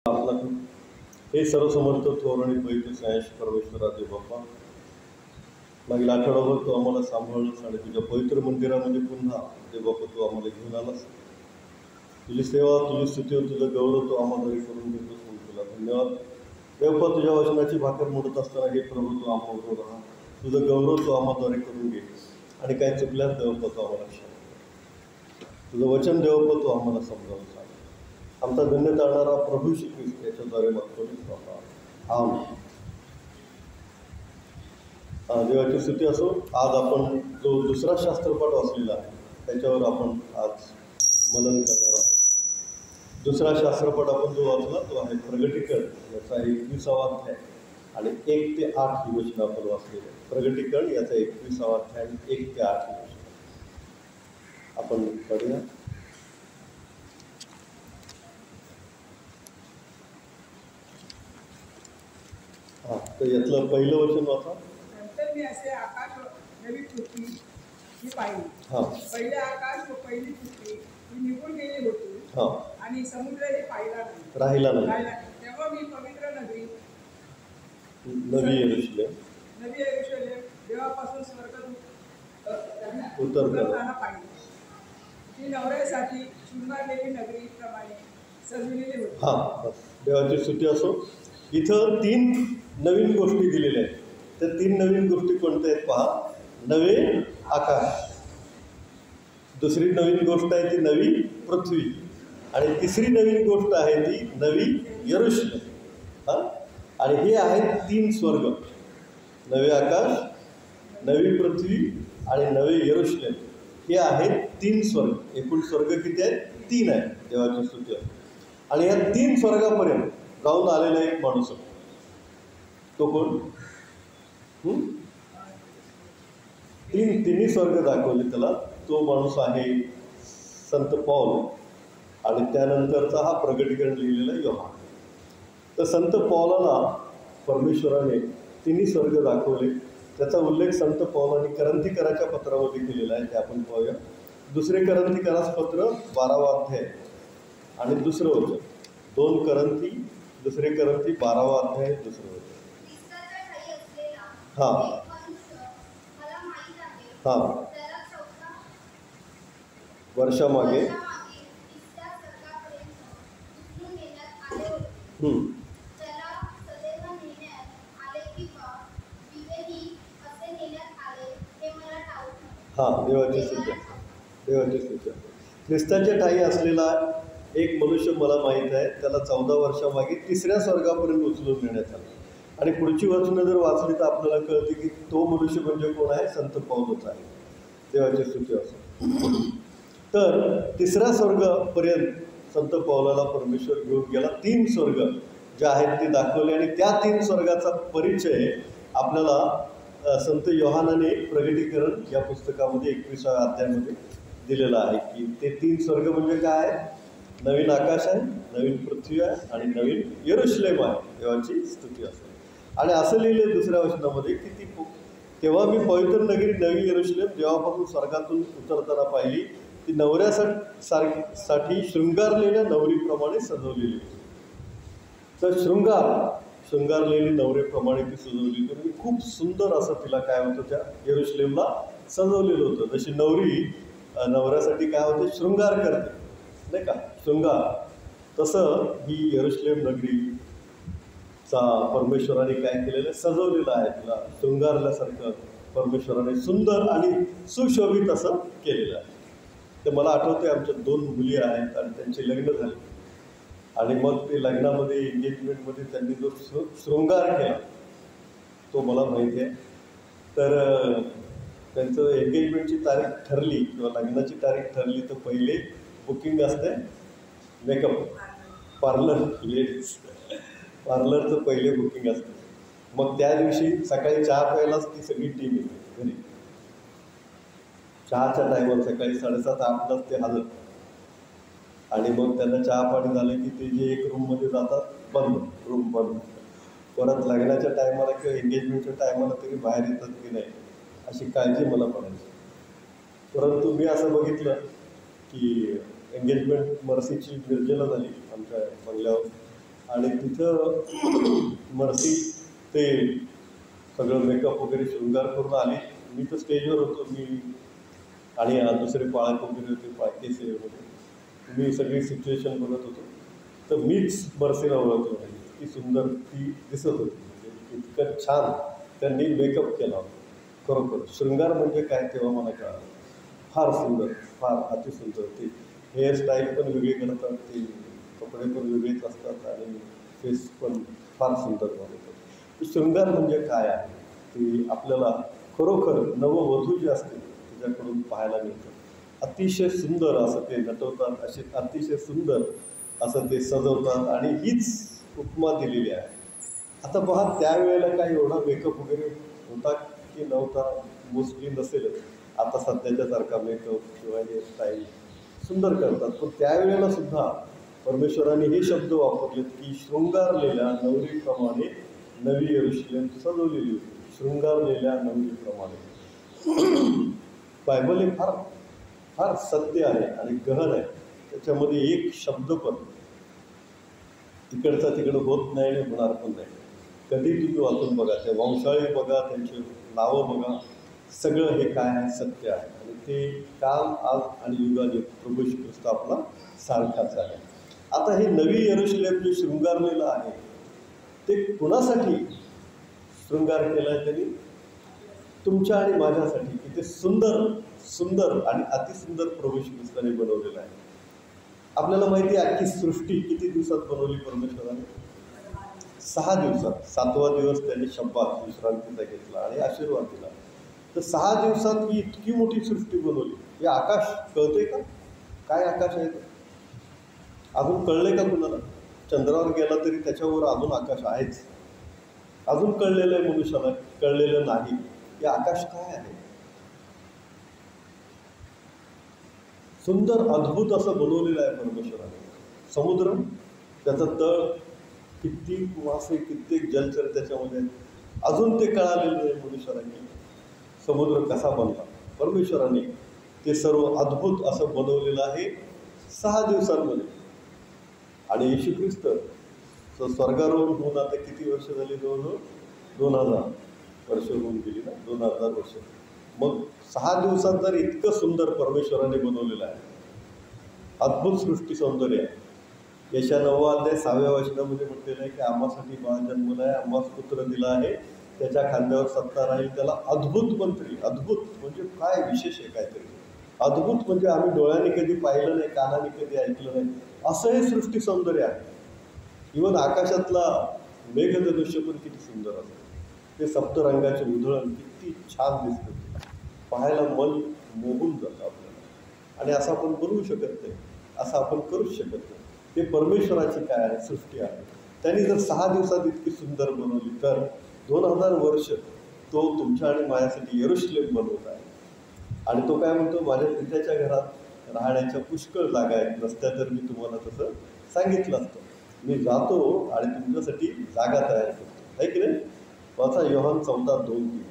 हे सर्वसमर्थ थोर आणि पवित्र सायश परमेश्वरा देव बाप्पा, मागील आठवडाभर तू आम्हाला सांभाळलंस आणि तुझ्या पवित्र मंदिरामध्ये पुन्हा देव बाप्पा तू आम्हाला घेऊन आलास. तुझी सेवा, तुझी स्तुती, तुझं गौरव तू आम्हाला करून देतोस म्हणून तुला धन्यवाद. देवप्पा, तुझ्या वचनाची भाकर मोडत असताना हे प्रभू तू आम्हाला राहा, तुझं गौरव तू आम्हाद्वारे करून घे आणि काय चुकल्यास देवप्पा तू आम्हाला क्षमा, तुझं वचन देवप्पा तू आम्हाला समजावून सांग. आमचा धन्य तारणारा प्रभू श्री ख्रिस्त याच्याद्वारे मागतो बाबा. देवाची स्तुती असो. आज आपण जो दुसरा शास्त्रपाठ वाचलेला आहे त्याच्यावर आपण आज मनन करणार आहोत. दुसरा शास्त्रपाठ आपण जो वाचला तो आहे प्रगटीकरण, याचा 21वा अध्याय आणि 1 ते 8 ही वचनं आपण वाचलेली आहे. प्रगटीकरण याचा 21वा अध्याय आणि 1 ते 8 ही वचनं आपण पढूया. तर यातलं पहिलं वचन वाचा. नंतर मी असे आकाश नवी पृथ्वी मी पाहिली. पहिले आकाश व पहिली पृथ्वी ही निघून गेली होती आणि समुद्र हे राहिला नाही. तेव्हा मी पवित्र नगरी नवी येरुशलेम देवापासून स्वर्गात उतरताना पाहिली. ती नवऱ्यासाठी शृंगारलेली नगरी प्रमाणे सजविलेली होती. देवाची स्तुती असो. इथं 3 नवीन गोष्टी दिलेल्या आहेत. त्या 3 नवीन गोष्टी कोणत्या आहेत पहा. नवे आकाश, दुसरी नवीन गोष्ट आहे ती नवी पृथ्वी आणि तिसरी नवीन गोष्ट आहे ती नवी येरुशलेम. आणि हे आहेत 3 स्वर्ग. नवे आकाश, नवी पृथ्वी आणि नवे येरुशलेम हे आहेत 3 स्वर्ग. एकूण स्वर्ग किती आहेत? 3 आहेत. देवाची स्तुती आहे. आणि या 3 स्वर्गापर्यंत जाऊन आलेला एक माणूस आहे. तो कोण? तिन्ही स्वर्ग दाखवले त्याला. तो माणूस आहे संत पौल आणि त्यानंतरचा हा प्रगटीकरण लिहिलेला योहान. तर संत पौलाला परमेश्वराने 3 स्वर्ग दाखवले. त्याचा उल्लेख संत पौलाने करंथीकराच्या पत्रामध्ये केलेला आहे. ते आपण पाहूया. दुसरे करंथीकरास पत्र 12वा अध्याय आणि दुसरं वचन. 2 करंथी, दुसरे करंथी 12वा अध्याय, दुसरं वचन. वर्षामागे देवाची स्तुती. ख्रिस्ताच्या ठाई असलेला एक मनुष्य मला माहीत आहे. त्याला 14 वर्षामागे 3ऱ्या स्वर्गापर्यंत उचलून नेण्यात आलं. आणि पुढची वचनं जर वाचली तर आपल्याला कळते की तो मनुष्य म्हणजे कोण आहे? संत पौलच आहे. देवाची स्तुती असो. तर 3ऱ्या स्वर्गापर्यंत संत पौलाला परमेश्वर घेऊन गेला. 3 स्वर्ग जे आहेत ते दाखवले आणि त्या 3 स्वर्गाचा परिचय आपल्याला संत योहानाने प्रगटीकरण या पुस्तकामध्ये 21व्या अध्यायामध्ये दिलेला आहे की ते 3 स्वर्ग म्हणजे काय आहे? नवीन आकाश आहे, नवीन पृथ्वी आहे आणि नवीन येरुशलेम आहे. देवाची स्तुती असते. आणि असं लिहिले दुसऱ्या वचनामध्ये की तेव्हा मी पवित्र नगरी नवी येरुशलेम देवापासून स्वर्गातून उतरताना पाहिली. ती नवऱ्यासाठी शृंगारलेल्या नवरीप्रमाणे सजवलेली होती. तर शृंगारलेली नवरीप्रमाणे ती सजवली होती. म्हणजे खूप सुंदर असं तिला काय होतं, त्या येरुशलेमला सजवलेलं होतं. जशी नवरी नवऱ्यासाठी काय होते? शृंगार करते नाही का, शृंगार. तसं ही येरुशलेम नगरीचा परमेश्वराने काय केलेलं, सजवलेलं आहे. तिला शृंगारल्यासारखं परमेश्वराने सुंदर आणि सुशोभित असं केलेलं आहे. तर मला आठवते आमच्या 2 मुली आहेत आणि त्यांचे लग्न झाले आणि मग ते लग्नामध्ये एंगेजमेंटमध्ये त्यांनी जो शृंगार केला तो मला माहिती आहे. तर त्यांचं एंगेजमेंटची तारीख ठरली किंवा लग्नाची तारीख ठरली तर पहिले बुकिंग असते मेकअप पार्लर, लेडीज पार्लरचं पहिले बुकिंग असतं. मग त्या दिवशी सकाळी चहा प्यायलाच ती सगळी टीम येते घरी. चहाच्या टायमाला सकाळी 7:30-8लाच ते हजर. आणि मग त्यांना चहा पाणी झालं की ते जे एक रूममध्ये जातात, रूम बंद. परत लग्नाच्या टायमाला किंवा एंगेजमेंटच्या टायमाला तरी बाहेर येतात की नाही अशी काळजी मला पडायची. परंतु मी असं बघितलं की एंगेजमेंट मर्सीची मिरजेला झाली आमच्या बंगल्यावर आणि तिथं मर्सी ते सगळं मेकअप वगैरे शृंगार करून आली. मी तर स्टेजवर होतो, मी आणि दुसरे पाळक वगैरे होते, पाळकेसे वगैरे, मी सगळी सिच्युएशन बघत होतो. तर मीच मर्सीला ओळखलो नाही, इतकी सुंदर ती दिसत होती. म्हणजे इतकं छान त्यांनी मेकअप केला होता. खरोखर शृंगार म्हणजे काय तेव्हा मला कळालं. फार सुंदर, फार अतिसुंदर. ती हेअरस्टाईल पण वेगळी करतात, ते कपडे पण वेगळेच असतात आणि फेस पण फार सुंदर बनवतात. शृंगार म्हणजे काय आहे ते आपल्याला खरोखर नववधू जे असते त्याच्याकडून पाहायला मिळतं. अतिशय सुंदर असं ते नटवतात, असे अतिशय सुंदर असं ते सजवतात आणि हीच उपमा दिलेली आहे. आता पहा, त्यावेळेला काही एवढा मेकअप वगैरे होता की नव्हता, मोस्टली नसेलच. आता सध्याच्यासारखा मेकअप किंवा हेअरस्टाईल सुंदर करतात, पण त्यावेळेला सुद्धा परमेश्वराने हे शब्द वापरलेत की शृंगारलेल्या नवरीप्रमाणे नवी यरूशलेम सजवलेली होती. शृंगारलेल्या नवरीप्रमाणे. बायबल हे फार फार सत्य आहे आणि गहन आहे. त्याच्यामध्ये एक शब्द पण इकडचा तिकडं होत नाही आणि होणार पण नाही. कधी तुम्ही वाचून बघा, त्या वंशावळी बघा, त्यांची नावं बघा, सगळं हे काय आहे सत्य आहे. आणि ते काल, आज आणि युगायुग प्रभू श्री ख्रिस्त आपला सारखाच आहे. आता हे नवी यरूशलेम जे शृंगारलेलं आहे ते कुणासाठी शृंगार केला आहे त्यांनी? तुमच्या आणि माझ्यासाठी. की ते सुंदर सुंदर आणि अतिसुंदर प्रभू श्री ख्रिस्ताने बनवलेलं आहे. आपल्याला माहिती आहे अख्खी सृष्टी किती दिवसात बनवली परमेश्वराने? 6 दिवसात. 7वा दिवस त्यांनी शब्बात विश्रांतीचा घेतला आणि आशीर्वाद दिला. तर 6 दिवसात ही इतकी मोठी सृष्टी बनवली. हे आकाश कळते का? काय आकाश आहे ते अजून कळले का कुणाला? चंद्रावर गेला तरी त्याच्यावर अजून आकाश आहेच. अजून कळलेलं आहे मनुष्याला, कळलेलं नाही. हे आकाश काय आहे? सुंदर अद्भुत असं बनवलेलं आहे परमेश्वराने. समुद्र, त्याचं तळ, कित्येक मासे, कित्येक जलचर त्याच्यामध्ये. अजून ते कळालेलं आहे मनुष्याने समुद्र कसा बनला. परमेश्वराने ते सर्व अद्भुत असं बनवलेलं आहे 6 दिवसांमध्ये. आणि येशू ख्रिस्त स्वर्गारोहण होऊन आता किती वर्ष झाली? जवळजवळ 2000 वर्ष होऊन गेली ना, 2000 वर्ष. मग 6 दिवसात जर इतकं सुंदर परमेश्वराने बनवलेलं आहे, अद्भुत सृष्टी सौंदर्य आहे. यशाया 9वा अध्याय 6व्या वचनामध्ये म्हटलेलं आहे की आम्हासाठी बाळ जन्मला आहे, आम्हास पुत्र दिला आहे, त्याच्या खांद्यावर सत्ता राहील, त्याला अद्भुत मंत्री. अद्भुत म्हणजे काय विशेष आहे काहीतरी. अद्भुत म्हणजे आम्ही डोळ्यांनी कधी पाहिलं नाही, कानाने कधी ऐकलं नाही, असं हे सृष्टी सौंदर्य आहे. इव्हन आकाशातला मेघधनुष्य पण किती सुंदर असतं. ते सप्तरंगाचे उधळण किती छान दिसतं, पाहायला मन मोहून जातं आपल्याला. आणि असं आपण बनवू शकत नाही, असं आपण करूच शकत नाही. ते परमेश्वराची काय आहे सृष्टी आहे. त्यांनी जर 6 दिवसात इतकी सुंदर बनवली तर 2000 वर्ष तो तुमच्या आणि माझ्यासाठी यरूशलेम बनवत आहे. आणि तो काय म्हणतो, माझ्या पित्याच्या घरात राहण्याच्या पुष्कळ जागा आहेत, नसत्या तर मी तुम्हाला तसं सांगितलं असतं. मी जातो आणि तुमच्यासाठी जागा तयार करतो, आहे की नाही? वाचा योहान 14:2-3.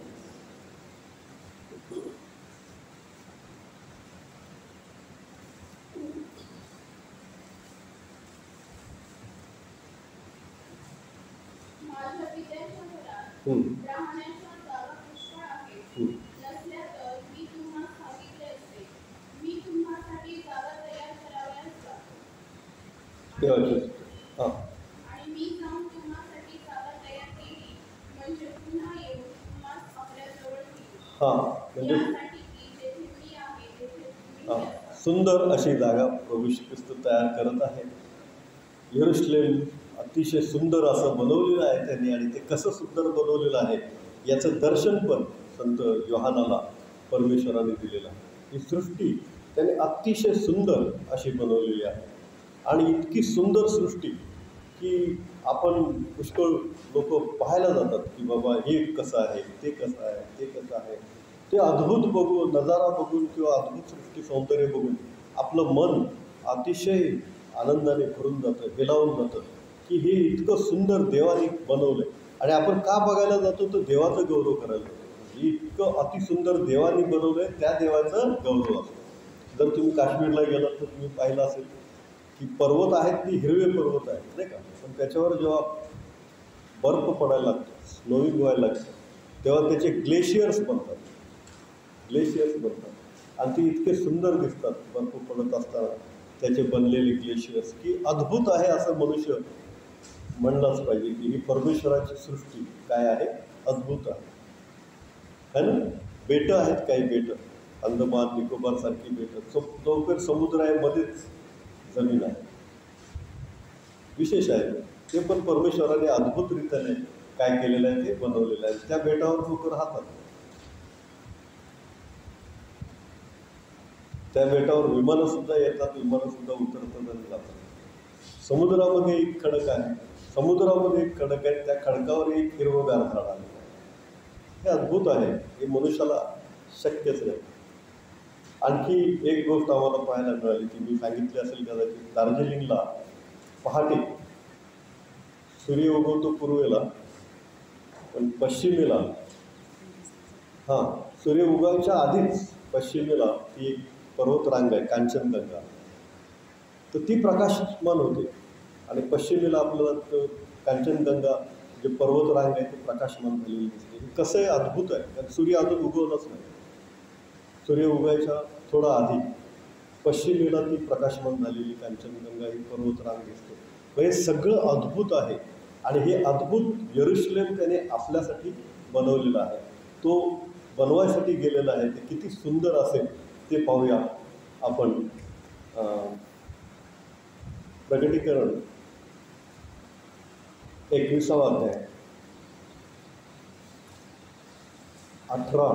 म्हणजे सुंदर अशी जागा प्रभू श्री ख्रिस्त तयार करत आहे. यरूशलेम अतिशय सुंदर असं बनवलेलं आहे त्यांनी. आणि ते कसं सुंदर बनवलेलं आहे याचं दर्शन पण संत योहानाला परमेश्वराने दिलेलं आहे. ही सृष्टी त्याने अतिशय सुंदर अशी बनवलेली आहे. आणि इतकी सुंदर सृष्टी की आपण पुष्कळ लोक पाहायला जातात की बाबा हे कसं आहे, ते कसं आहे, ते कसं आहे. ते अद्भुत बघून, नजारा बघून किंवा अद्भुत सृष्टी सौंदर्य बघून आपलं मन अतिशय आनंदाने भरून जातं, हेलावून जातं की हे इतकं सुंदर देवाने बनवलं आहे. आणि आपण का बघायला जातो तर देवाचं गौरव करायला जातो. इतकं अतिसुंदर देवाने बनवलं आहे, त्या देवाचं गौरव असतो. जर तुम्ही काश्मीरला गेलात तर तुम्ही पाहिलं असेल की पर्वत आहेत ती हिरवे पर्वत आहेत नाही का, पण त्याच्यावर जेव्हा बर्फ पडायला लागतो, स्नोईंग व्हायला लागतं, तेव्हा त्याचे ग्लेशियर्स बनतात, आणि ती इतके सुंदर दिसतात बर्फ पडत असताना त्याचे बनलेले ग्लेशियर्स, की अद्भुत आहे असं मनुष्य म्हणलंच पाहिजे की ही परमेश्वराची सृष्टी काय आहे, अद्भुत आहे ना. बेटं आहेत काही, बेटं अंदमान निकोबार सारखी बेटं, चौफेर समुद्र आहे, मध्येच जमीन आहे, विशेष आहे ते, पण परमेश्वराने अद्भुतरित्याने काय केलेलं आहे ते बनवलेलं आहे. त्या बेटावर लोक राहतात, त्या बेटावर विमानं सुद्धा येतात, विमानं सुद्धा उतरतात आणि जातात. समुद्रामध्ये एक खडक आहे, समुद्रामध्ये एक खडक आहे, त्या खडकावर एक हिरवगार झाड आहे. हे अद्भुत आहे, हे मनुष्याला शक्यच नाही. आणखी एक गोष्ट आम्हाला पाहायला मिळाली की मी सांगितली असेल कदाचित, दार्जिलिंगला पहाटे सूर्य उगवतो पूर्वेला, पण पश्चिमेला सूर्य उगवायच्या आधीच पश्चिमेला ती एक पर्वतरांग आहे कांचनगंगा, तर ती प्रकाशमान होते आणि पश्चिमेला आपल्याला कांचनगंगा जे पर्वतरांग आहे ते प्रकाशमान झालेली दिसते. कसं आहे, अद्भुत आहे, कारण सूर्य अजून उगवलाच नाही, सूर्य उगवायच्या थोडा आधी पश्चिमेला ती प्रकाशमान झालेली कांचनगंगा ही पर्वतरांग दिसते. हे सगळं अद्भुत आहे आणि हे अद्भुत यरुशलेम त्याने आपल्यासाठी बनवलेलं आहे, तो बनवायसाठी गेलेला आहे. ते किती सुंदर असेल ते पाहूया आपण. प्रकटीकरण 21वा अध्याय 18.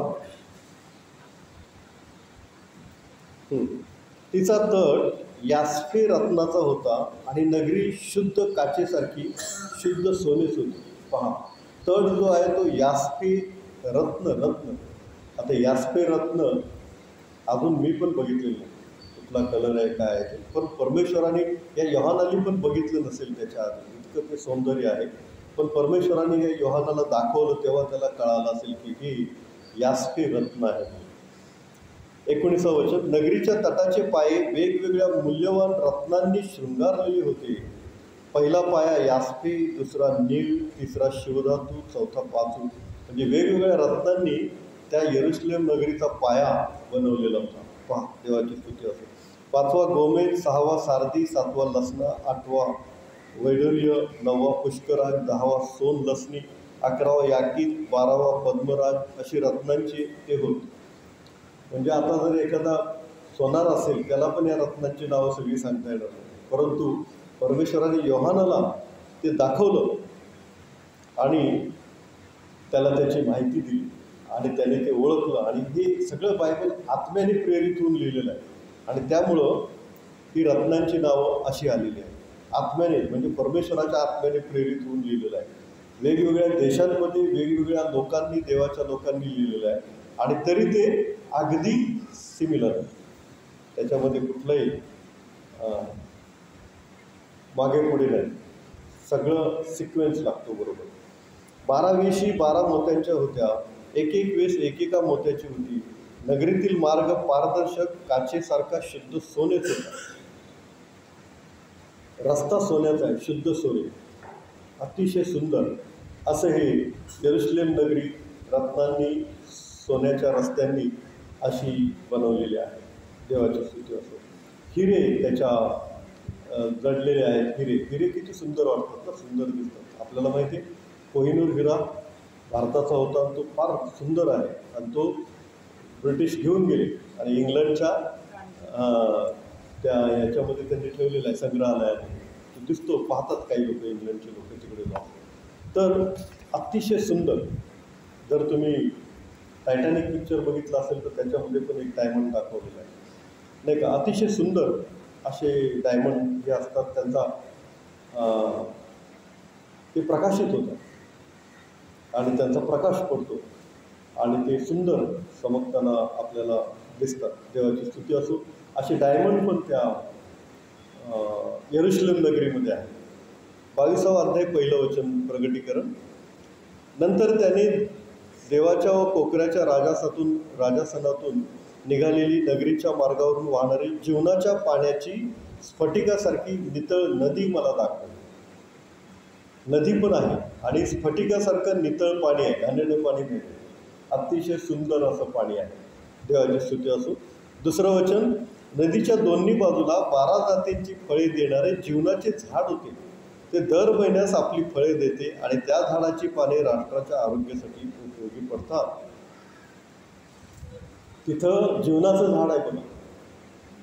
तिचा तट यास्पे रत्नाचा होता आणि नगरी शुद्ध काचेसारखी शुद्ध सोनेच होती. पहा, तट जो आहे तो यास्पे रत्न. आता यास्पे रत्न अजून मी पण बघितलेलं नाही, कुठला कलर आहे काय आहे ते, पण परमेश्वराने या योहानाने पण बघितलं नसेल त्याच्या आधी, इतकं ते सौंदर्य आहे. पण परमेश्वराने या योहानाला दाखवलं तेव्हा त्याला कळालं असेल की हे यास्पे रत्न आहे. 19वा वचन, नगरीच्या तटाचे पाये वेगवेगळ्या मूल्यवान रत्नांनी शृंगारलेले होते. पहिला पाया यास्पे, दुसरा नील, तिसरा शिवधातू, चौथा पाचू, म्हणजे वेगवेगळ्या रत्नांनी त्या यरुशलेम नगरीचा पाया बनवलेला होता. पहा, देवाची स्तुती असो. 5वा गोमेद, 6वा सारदी, 7वा लसना, 8वा वैडूर्य, 9वा पुष्कराज, 10वा सोन लसणी, 11वा याकीत, 12वा पद्मराज, अशी रत्नांची ते होते. म्हणजे आता जर एखादा सोनार असेल त्याला पण या रत्नांची नावं सगळी सांगता येणार नाही, परंतु परमेश्वराने योहानाला ते दाखवलं आणि त्याला त्याची माहिती दिली आणि त्याने ते ओळखलं. आणि हे सगळं बायबल आत्म्याने प्रेरित होऊन लिहिलेलं आहे आणि त्यामुळं ही रत्नांची नावं अशी आलेली आहेत. आत्म्याने म्हणजे परमेश्वराच्या आत्म्याने प्रेरित होऊन लिहिलेलं आहे. वेगवेगळ्या देशांमध्ये वेगवेगळ्या लोकांनी, देवाच्या लोकांनी लिहिलेलं आहे आणि तरी ते अगदी सिमिलर आहे, त्याच्यामध्ये कुठलंही मागे पुढे नाही, सगळं सिक्वेन्स लागतो बरोबर. 12 वेशी 12 मोत्यांच्या होत्या, एक वेश एकेका मोत्याची होती. नगरीतील मार्ग पारदर्शक काचेसारखा शुद्ध सोनेच होता. रस्ता सोन्याचा आहे, शुद्ध सोने, अतिशय सुंदर असं हे यरुशलेम नगरी रत्नांनी, सोन्याच्या रस्त्यांनी अशी बनवलेली आहे. देवाची स्तुती असो. हिरे त्याच्या जडलेले आहेत, हिरे किती सुंदर वाटतात ना, सुंदर दिसतात. आपल्याला माहिती आहे कोहिनूर हिरा भारताचा होता, तो फार सुंदर आहे आणि तो ब्रिटिश घेऊन गेले आणि इंग्लंडच्या त्या ह्याच्यामध्ये त्यांनी ठेवलेला आहे संग्रहालयाने. तो दिसतो, पाहतात काही लोक, इंग्लंडचे लोक तिकडे जाऊन. तर अतिशय सुंदर. जर तुम्ही टायटॅनिक पिक्चर बघितला असेल तर त्याच्यामध्ये पण एक डायमंड दाखवलेला आहे नाही का, अतिशय सुंदर असे डायमंड जे असतात त्यांचा ते प्रकाशित होतात आणि त्यांचा प्रकाश पडतो आणि ते सुंदर चमकताना आपल्याला दिसतात. देवाची स्तुती असो. असे डायमंड पण त्या यरुशलेम नगरीमध्ये आहे. 22वा अध्याय 1लं वचन, प्रकटीकरण. नंतर त्याने देवाच्या व कोकऱ्याच्या राजासनातून निघालेली नगरीच्या मार्गावरून वाहणारी जीवनाच्या पाण्याची स्फटिकासारखी नितळ नदी मला दाखवली. नदी पण आहे आणि स्फटिकासारखं नितळ पाणी आहे, घाणेरडं पाणी नाही, अतिशय सुंदर असं पाणी आहे. देवाची स्तुती असो. दुसरं वचन, नदीच्या दोन्ही बाजूला 12 जातींची फळे देणारे जीवनाचे झाड होते. ते दर महिन्यास आपली फळे देते आणि त्या झाडाची पाने राष्ट्राच्या आरोग्यासाठी उपयोगी पडतात. तिथं जीवनाचं झाड आहे बघा.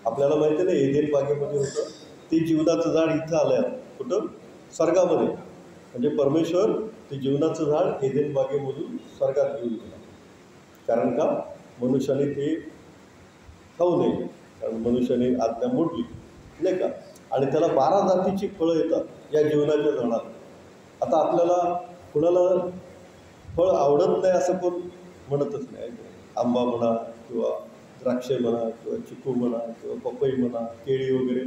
आपल्याला माहिती आहे ना, एदेन बागेमध्ये होतं ते जीवनाचं झाड इथं आलं. कुठं? स्वर्गामध्ये. म्हणजे परमेश्वर ते जीवनाचं झाड एदेन बागेमधून स्वर्गात घेऊन गेला. कारण का? मनुष्याने ते खाऊ नये, कारण मनुष्याने आज्ञा मोडली नाही का. आणि त्याला 12 जातीची फळं येतात या जीवनाच्या झाडाला. आता आपल्याला कुणाला फळ आवडत नाही असं कोण म्हणतच नाही. आंबा म्हणा किंवा द्राक्षे म्हणा किंवा चिकू म्हणा किंवा पपई म्हणा, केळी वगैरे,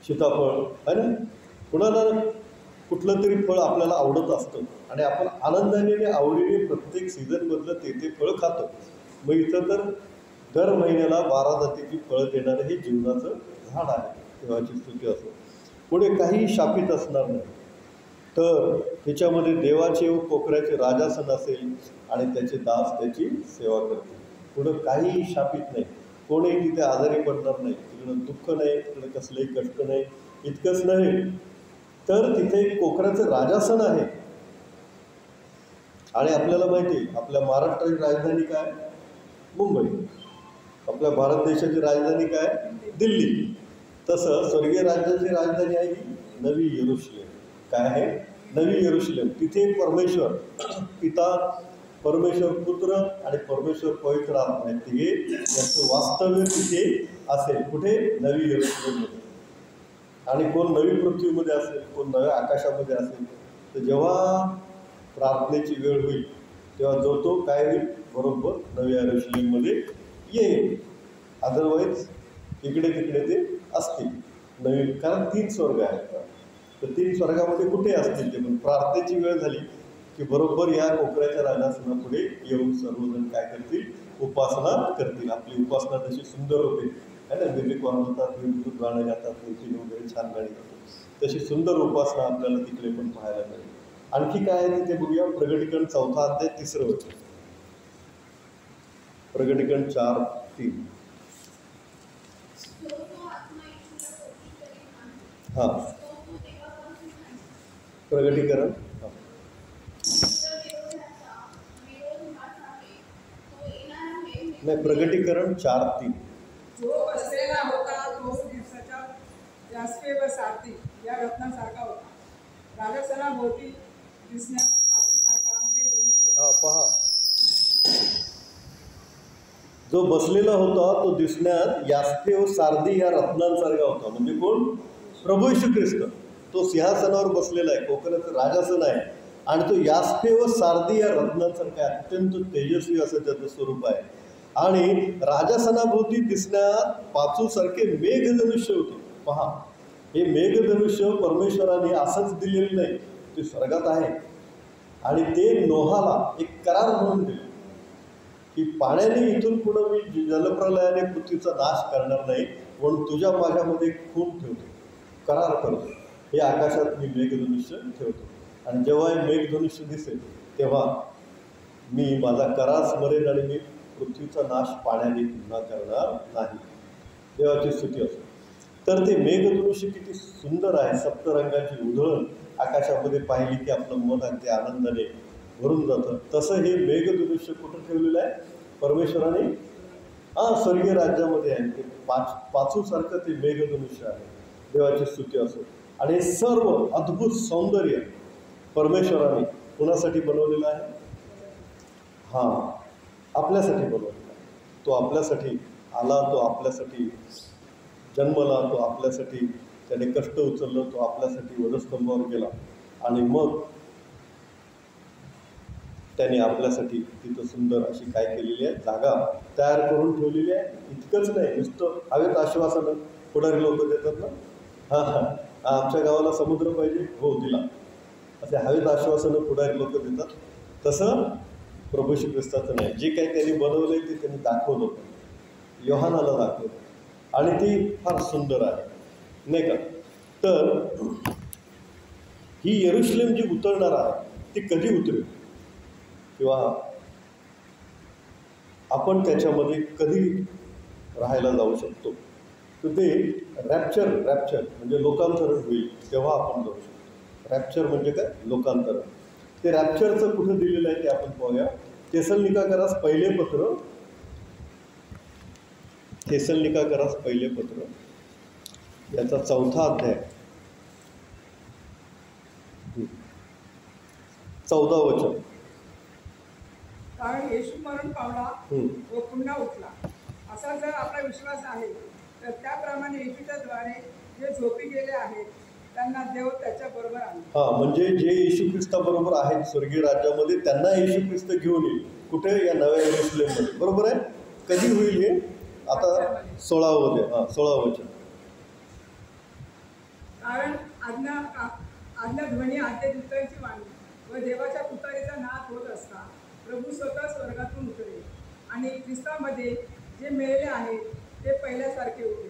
सीताफळ आहे ना. कुणाला कुठलं तरी फळ आपल्याला आवडत असतं आणि आपण आनंदाने आणि आवडीने प्रत्येक सीझनमधलं ते फळ खातो. मग इथं तर दर महिन्याला 12 जातीची फळं देणारं हे जीवनाचं झाड आहे. देवाची स्तुती असो. पुढे काही शापित असणार नाही, तर त्याच्यामध्ये देवाचे व कोकऱ्याचे राजासन असेल आणि त्याचे दास त्याची सेवा करतील. पुढं काही शापित नाही, कोणीही तिथे आजारी पडणार नाही, तिकडं दुःख नाही, तिकडं कसलंही कष्ट नाही. इतकंच नाही तर तिथे कोकऱ्याचं राजासन आहे. आणि आपल्याला माहिती आहे आपल्या महाराष्ट्राची राजधानी काय? मुंबई. आपल्या भारत देशाची राजधानी काय? दिल्ली. तसं स्वर्गीय राज्याची राजधानी आहे ही नवी यरुशलेम. काय आहे? नवी यरुशलेम. तिथे परमेश्वर पिता, परमेश्वर पुत्र आणि परमेश्वर पवित्र आत्मा आहेत. हे यांचं वास्तव्य तिथे असेल. कुठे? नवी यरुशलेममध्ये. आणि कोण नवी पृथ्वीमध्ये असेल, कोण नव्या आकाशामध्ये असेल. तर जेव्हा प्रार्थनेची वेळ होईल तेव्हा जो काय होईल? बरोबर नव्या यरुशलेममध्ये येईल. अदरवाईज इकडे तिकडे ते असतील नवीन. कारण 3 स्वर्ग आहेत. तर 3 स्वर्गामध्ये कुठे असतील ते. पण प्रार्थनेची वेळ झाली की बरोबर या कोकऱ्याच्या राजासनापुढे येऊन सर्वजण काय करतील? उपासना करतील. आपली उपासना तशी सुंदर होते आहे ना. म्युझिक वाजवतात, विद्युत गाणं गातात, कीर्तन वगैरे छान गाणी गातात. तशी सुंदर उपासना आपल्याला तिकडे पण पाहायला मिळेल. आणखी काय आहे तिथे बघूया. प्रगटीकरण 4 अध्याय 3 वचन. प्रगटीकरण 4:3. हां, प्रगटीकरण नाही, प्रगटीकरण 4:3. जो बसलेला होता तो दिवसाच्या जास्ते व सारथी या रत्नासारखा होता. राजसनाभोवती दिसण्यास सारखा मेघ. पहा, जो बसलेला होता तो दिसण्यात यास्पे व सारदी या रत्नांसारखा होता. म्हणजे कोण? प्रभू येशू ख्रिस्त. तो सिंहासनावर बसलेला आहे, कोकणाचं राजासन आहे. आणि तो यास्पे व सारदी या रत्नांसारखा आहे. अत्यंत तेजस्वी असं त्याचं स्वरूप आहे. आणि राजासनाभोवती दिसण्यात पाचूसारखे मेघधनुष्य होते. पहा, हे मेघधनुष्य परमेश्वराने असंच दिलेलं नाही, ते स्वर्गात आहे. आणि ते नोहाला एक करार म्हणून दिले की पाण्याने इथून पुढं मी जलप्रलयाने पृथ्वीचा नाश करणार नाही, म्हणून तुझ्या माझ्यामध्ये खून ठेवतो, करार करतो. हे आकाशात मी मेघधनुष्य ठेवतो. आणि जेव्हा हे मेघधनुष्य दिसेल तेव्हा मी माझा करार स्मरेन आणि मी पृथ्वीचा नाश पाण्याने पुन्हा करणार नाही. देवाची स्तुती असो. तर ते मेघधनुष्य किती सुंदर आहे. सप्तरंगाची उधळण आकाशामध्ये पाहिली की आपलं मन अगदी आनंदाने भरून जातं. तसं हे मेघधनुष्य कुठं ठेवलेलं आहे? परमेश्वराने स्वर्गीय राज्यामध्ये आहे. ते पाचूसारखं ते मेघधनुष्य आहे. देवाची स्तुती असो. आणि सर्व अद्भुत सौंदर्य परमेश्वराने कुणासाठी बनवलेलं आहे? आपल्यासाठी बनवलेला आहे. तो आपल्यासाठी आला, तो आपल्यासाठी जन्मला, तो आपल्यासाठी त्याने कष्ट उचललं, तो आपल्यासाठी वधस्तंभावर गेला. आणि मग त्याने आपल्यासाठी तिथं सुंदर अशी काय केलेली आहे? जागा तयार करून ठेवलेली आहे. इतकंच नाही, नुसतं हवेत आश्वासनं पुढारी लोक देतात ना. आमच्या गावाला समुद्र पाहिजे, हो दिला, असे हवेत आश्वासनं पुढारी लोक देतात. तसं प्रभू श्री ख्रिस्ताचं नाही. जे काही त्यांनी बनवलंय ते त्यांनी दाखवलं, योहानाला दाखवलं. आणि ती फार सुंदर आहे. नाही का. तर ही यरुशलेम जी उतरणार आहे ती कधी उतरेल किंवा आपण त्याच्यामध्ये कधी राहायला जाऊ शकतो, तर ते रॅप्चर म्हणजे लोकांतरण होईल तेव्हा आपण जाऊ शकतो. रॅप्चर म्हणजे काय? लोकांतरण. ते रॅप्चरचं कुठं दिलेलं आहे ते आपण पाहूया. थेसलनिकाकरास पहिले पत्र याचा 4था अध्याय 14 वचन. कारण येशू मरण पावला व पुन्हा उठला असा जर आपला विश्वास आहे तर त्याप्रमाणे येशूच्या द्वारे जे झोपी गेले आहेत त्यांना देव त्याच्या बरोबर आणले. म्हणजे जे येशू ख्रिस्ताबरोबर आहेत स्वर्गीय राज्यामध्ये त्यांना येशू ख्रिस्त घेऊन येईल. कुठे? या नव्या यरुशलेममध्ये. बरोबर आहे. कधी होईल हे? आता 16 वचन. कारण आज्ञा ध्वनी आद्य दूतांची वाणी व देवाच्या तुतारीचा नाद होत असता प्रभू स्वतः स्वर्गातून उतरेल आणि ख्रिस्तामध्ये जे मिळाले आहेत ते पहिल्यासारखे होते.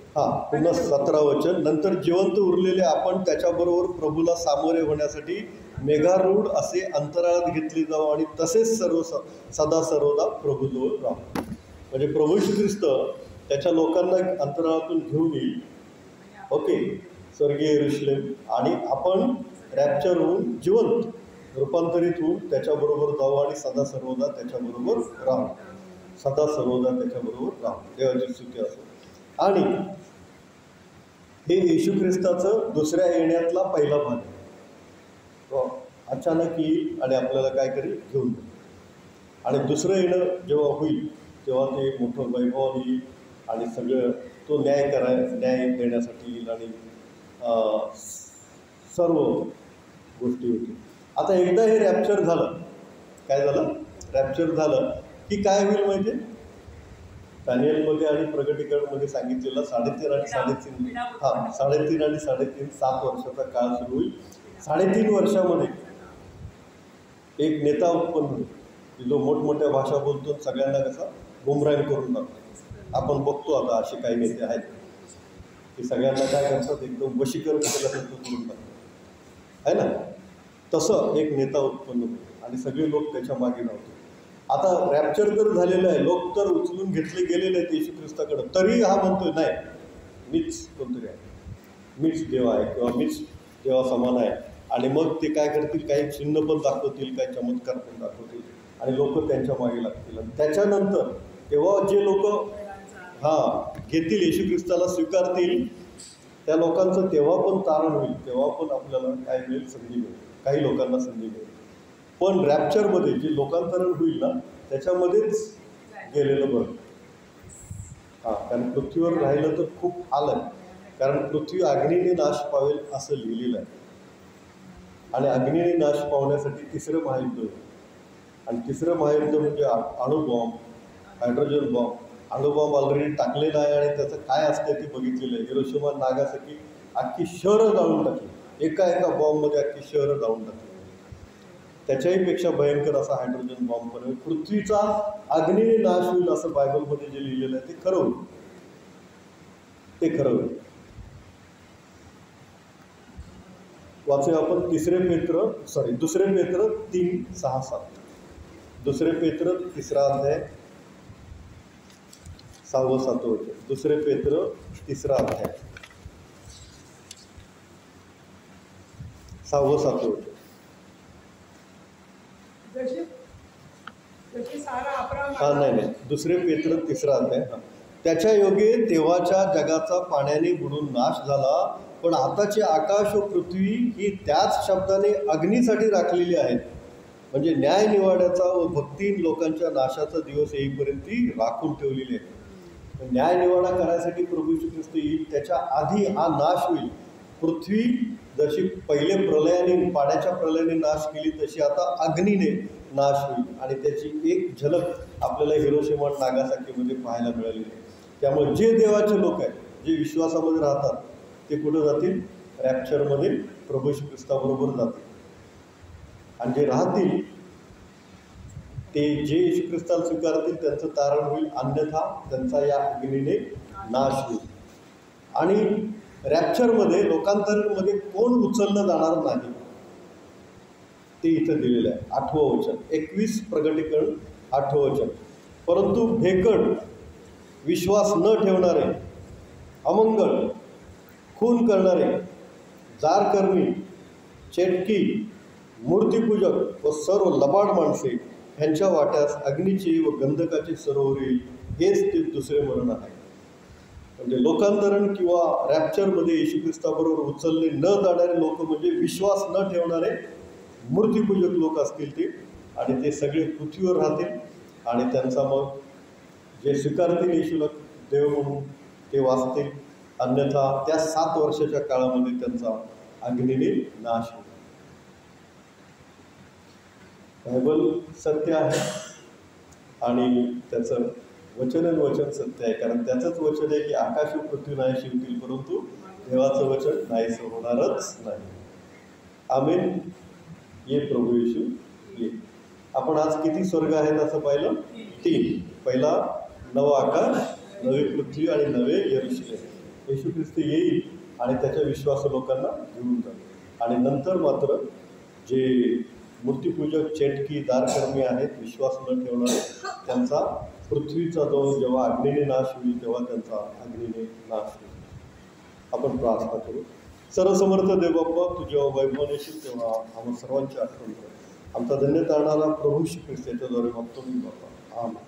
पुन्हा 17 वचन. नंतर जिवंत उरलेले आपण त्याच्याबरोबर प्रभूला सामोरे होण्यासाठी मेघारूढ असे अंतराळात घेतले जाऊ आणि तसेच सदा सर्वदा प्रभूजवळ राहू. म्हणजे प्रभू श्री ख्रिस्त त्याच्या लोकांना अंतराळातून घेऊन येईल. ओके, स्वर्गीय यरुशलेम. आणि आपण रॅप्चर होऊन जिवंत रूपांतरित होऊन त्याच्याबरोबर जाऊ आणि सदा सर्वदा त्याच्याबरोबर राहू. देवाची स्तुती असो. आणि हे येशू ख्रिस्ताचं दुसऱ्या येण्यातला पहिला भाग आहे. अचानक येईल आणि आपल्याला काय करेल? घेऊन जाईल. आणि दुसरं येणं जेव्हा होईल तेव्हा ते मोठं वैभव येईल आणि सगळं तो न्याय देण्यासाठी येईल आणि सर्व गोष्टी होतील. आता एकदा हे रॅप्चर झालं, काय झालं? रॅप्चर झालं की काय होईल माहिती आहे? दानिएलमध्ये आणि प्रकटीकरणमध्ये सांगितलेलं 3.5 आणि 3.5 3.5 आणि 3.5 7 वर्षाचा काळ सुरू होईल. 3.5 वर्षामध्ये एक नेता उत्पन्न होईल जो मोठमोठ्या भाषा बोलतो, सगळ्यांना कसा गुमराह करून टाकतो. आपण बघतो आता असे काही नेते आहेत की सगळ्यांना काय करतात, एकदम वशीकरण केल्यासारखं करून टाकतात, आहे ना. तसं एक नेता उत्पन्न होईल आणि सगळे लोक त्याच्या मागे धावतात. आता रॅप्चर तर झालेलं आहे, लोक तर उचलून घेतले गेलेले आहेत येशू ख्रिस्ताकडं, तरी हा म्हणतोय नाही, मीच कोणतरी आहे, मीच देव आहे किंवा मीच देवा समान आहे. आणि मग ते काय करतील? काही चिन्ह पण दाखवतील, काही चमत्कार पण दाखवतील आणि लोक त्यांच्या मागे लागतील. आणि त्याच्यानंतर तेव्हा जे लोक घेतील, येशू ख्रिस्ताला स्वीकारतील, त्या लोकांचं तेव्हा पण तारण होईल. तेव्हा पण आपल्याला काय मिळेल? संधी मिळेल. काही लोकांना संधी मिळेल. पण रॅप्चरमध्ये जे लोकांतरण होईल ना त्याच्यामध्येच गेलेलं बरं. कारण पृथ्वीवर राहिलं तर खूप हाल आहे. कारण पृथ्वी अग्नीने नाश पावेल असं लिहिलेलं आहे. आणि अग्नीने नाश पावण्यासाठी 3रं महायुद्ध होईल. आणि 3रं महायुद्ध म्हणजे अणुबॉम्ब, हायड्रोजन बॉम्ब. अणुबॉम्ब ऑलरेडी टाकलेला आहे आणि त्याचं काय असतं ते बघितलेलं आहे. हिरोशिमा नागासाकी अख्खी शहरं जाळून टाकली. एका बॉम्बमध्ये अख्खी शहरं जाळून टाकली. त्याच्याही पेक्षा भयंकर असा हायड्रोजन बॉम्ब पण होईल. पृथ्वीचा अग्नीने नाश होईल असं बायबलमध्ये जे लिहिलेलं आहे ते खरं होईल. वाचूया आपण 2 पेत्र 3:6-7. 2 पेत्र 3 अध्याय 6-7 वचन. 2 पेत्र 3 अध्याय 6-7 वचन. नाही 2 पेत्र 3 अध्याय. त्याच्या योगे तेव्हाच्या जगाचा पाण्याने बुडून नाश झाला, पण आताचे आकाश व पृथ्वी ही त्याच शब्दाने अग्नीसाठी राखलेली आहेत. म्हणजे न्याय निवाड्याचा व भक्तिहीन लोकांच्या नाशाचा दिवस येईपर्यंत ती राखून ठेवलेली आहे. न्याय निवाडा करायसाठी प्रभू येशू ख्रिस्त येईल, त्याच्या आधी हा नाश होईल. पृथ्वी जशी पहिले प्रलयाने, पाण्याच्या प्रलयाने नाश केली, तशी आता अग्नीने नाश होईल. आणि त्याची एक झलक आपल्याला हिरोशिमा नागासाकीमध्ये पाहायला मिळाली आहे. त्यामुळे जे देवाचे लोक आहेत, जे विश्वासामध्ये राहतात, ते कुठं जातील? रॅप्चरमध्ये प्रभू येशू ख्रिस्ताबरोबर जातील. आणि जे राहतील ते जे येशू ख्रिस्ताला स्वीकारतील त्यांचं तारण होईल, अन्यथा त्यांचा या अग्नीने नाश होईल. आणि रॅप्चरमध्ये लोकांतरामध्ये कोण उचललं जाणार नाही ते इथं दिलेलं आहे. 8वं वचन, 21 प्रकटीकरण 8वं वचन. परंतु भेकड, विश्वास न ठेवणारे, अमंगळ, खून करणारे, जारकर्मी, चेटकी, मूर्तिपूजक व सर्व लबाड माणसे ह्यांच्या वाट्यास अग्नीची व गंधकाची सरोवर येईल. हेच ते दुसरे मरण आहे. म्हणजे लोकांतरण किंवा रॅप्चरमध्ये येशू ख्रिस्ताबरोबर उचलले न जाणारे लोक म्हणजे विश्वास न ठेवणारे मूर्तिपूजक लोक असतील ते, आणि ते सगळे पृथ्वीवर राहतील. आणि त्यांचा मग जे स्वीकारतील येशूला देव म्हणून ते वाचतील, अन्यथा त्या 7 वर्षाच्या काळामध्ये त्यांचा अग्नीने नाश होईल. बायबल सत्य आहे आणि त्याचं वचन सत्य आहे, कारण त्याचंच वचन आहे की आकाश व पृथ्वी नाही शिवतील परंतु देवाचं वचन नाहीसं होणारच नाही. आमेन. ये प्रभू येशू ये. आपण आज किती स्वर्ग आहेत असं पाहिलं? 3. पहिला नवं आकाश, नवी पृथ्वी आणि नवे यरूशलेम. येशू ख्रिस्त येईल आणि त्याच्या विश्वास लोकांना घेऊन जाईल. आणि नंतर मात्र जे मूर्तिपूजक, चेटकी, दारकर्मी आहेत, विश्वास न ठेवणारे, त्यांचा पृथ्वीचा जो जेव्हा अग्नीने नाश होईल तेव्हा त्यांचा अग्नीने नाश होईल. आपण प्रार्थना करू. सर्वसमर्थ देवबाप्पा, तू जेव्हा वैभव येशील तेव्हा आम्हा सर्वांची आठवण कर. आमचा धन्य तारणारा प्रभू श्री ख्रिस्त याच्याद्वारे मागतो मी बाप्पा. आमेन.